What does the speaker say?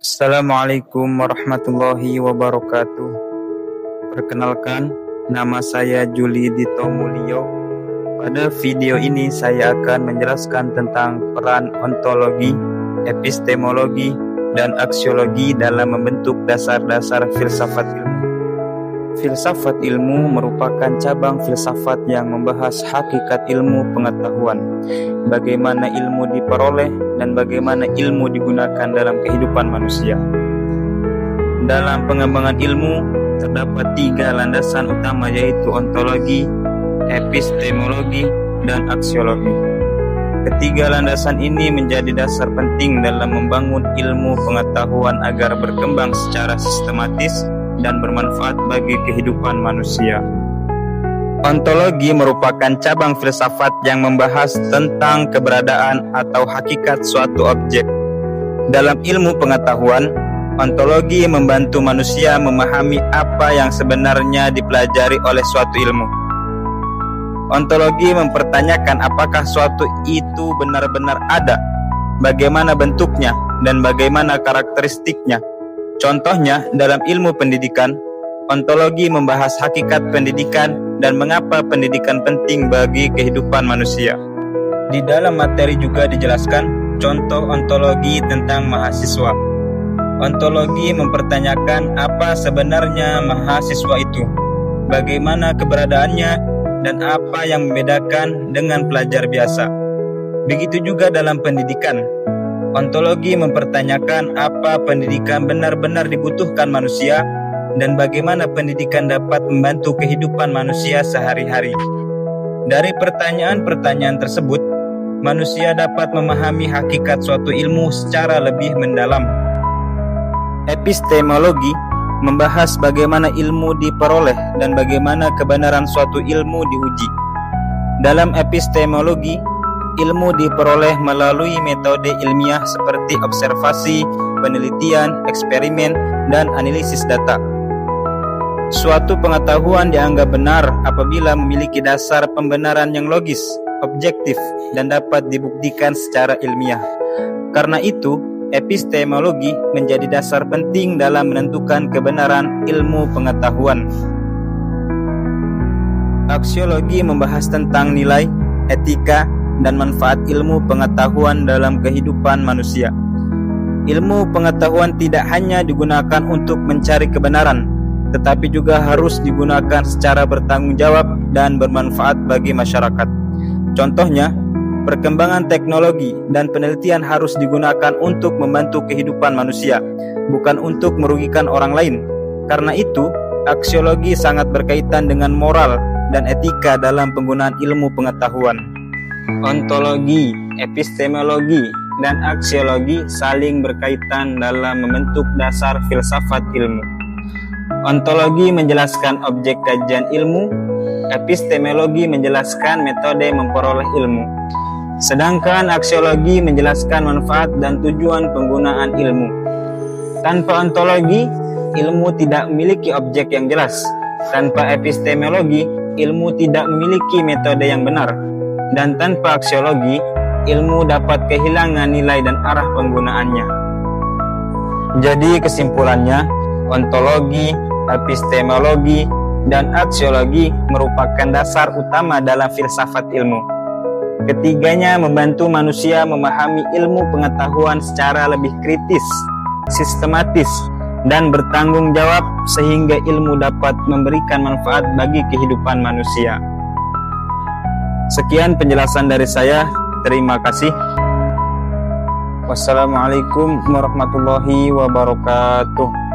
Assalamualaikum warahmatullahi wabarakatuh. Perkenalkan, nama saya Juli Dito Mulyo. Pada video ini saya akan menjelaskan tentang peran ontologi, epistemologi, dan aksiologi dalam membentuk dasar-dasar filsafat ilmu. Filsafat ilmu merupakan cabang filsafat yang membahas hakikat ilmu pengetahuan, bagaimana ilmu diperoleh, dan bagaimana ilmu digunakan dalam kehidupan manusia. Dalam pengembangan ilmu, terdapat 3 landasan utama, yaitu ontologi, epistemologi, dan aksiologi. Ketiga landasan ini menjadi dasar penting dalam membangun ilmu pengetahuan agar berkembang secara sistematis dan bermanfaat bagi kehidupan manusia. Ontologi merupakan cabang filsafat yang membahas tentang keberadaan atau hakikat suatu objek. Dalam ilmu pengetahuan, ontologi membantu manusia memahami apa yang sebenarnya dipelajari oleh suatu ilmu. Ontologi mempertanyakan apakah suatu itu benar-benar ada, bagaimana bentuknya, dan bagaimana karakteristiknya. Contohnya, dalam ilmu pendidikan, ontologi membahas hakikat pendidikan dan mengapa pendidikan penting bagi kehidupan manusia. Di dalam materi juga dijelaskan contoh ontologi tentang mahasiswa. Ontologi mempertanyakan apa sebenarnya mahasiswa itu, bagaimana keberadaannya, dan apa yang membedakan dengan pelajar biasa. Begitu juga dalam pendidikan. Ontologi mempertanyakan apa pendidikan benar-benar dibutuhkan manusia dan bagaimana pendidikan dapat membantu kehidupan manusia sehari-hari. Dari pertanyaan-pertanyaan tersebut, manusia dapat memahami hakikat suatu ilmu secara lebih mendalam. Epistemologi membahas bagaimana ilmu diperoleh dan bagaimana kebenaran suatu ilmu diuji. Dalam epistemologi, ilmu diperoleh melalui metode ilmiah seperti observasi, penelitian, eksperimen, dan analisis data. Suatu pengetahuan dianggap benar apabila memiliki dasar pembenaran yang logis, objektif, dan dapat dibuktikan secara ilmiah. Karena itu, epistemologi menjadi dasar penting dalam menentukan kebenaran ilmu pengetahuan. Aksiologi membahas tentang nilai, etika, dan manfaat ilmu pengetahuan dalam kehidupan manusia. Ilmu pengetahuan tidak hanya digunakan untuk mencari kebenaran, tetapi juga harus digunakan secara bertanggung jawab dan bermanfaat bagi masyarakat. Contohnya, perkembangan teknologi dan penelitian harus digunakan untuk membantu kehidupan manusia, bukan untuk merugikan orang lain. Karena itu, aksiologi sangat berkaitan dengan moral dan etika dalam penggunaan ilmu pengetahuan. Ontologi, epistemologi, dan aksiologi saling berkaitan dalam membentuk dasar filsafat ilmu. Ontologi menjelaskan objek kajian ilmu, epistemologi menjelaskan metode memperoleh ilmu. Sedangkan aksiologi menjelaskan manfaat dan tujuan penggunaan ilmu. Tanpa ontologi, ilmu tidak memiliki objek yang jelas. Tanpa epistemologi, ilmu tidak memiliki metode yang benar. Dan tanpa aksiologi, ilmu dapat kehilangan nilai dan arah penggunaannya. Jadi kesimpulannya, ontologi, epistemologi, dan aksiologi merupakan dasar utama dalam filsafat ilmu. Ketiganya membantu manusia memahami ilmu pengetahuan secara lebih kritis, sistematis, dan bertanggung jawab sehingga ilmu dapat memberikan manfaat bagi kehidupan manusia. Sekian penjelasan dari saya. Terima kasih. Wassalamualaikum warahmatullahi wabarakatuh.